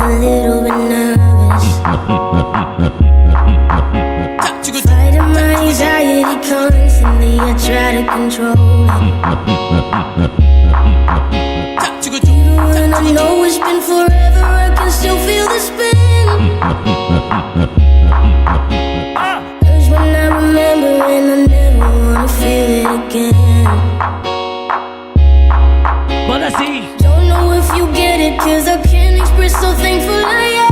a little bit nervous. Fighting my anxiety constantly, I try to control it. Even when I know it's been forever, I can still feel the spin. Urge when I remember and I never wanna feel it again. But I see. Don't know if you get it, 'cause I can't express so thankful I am.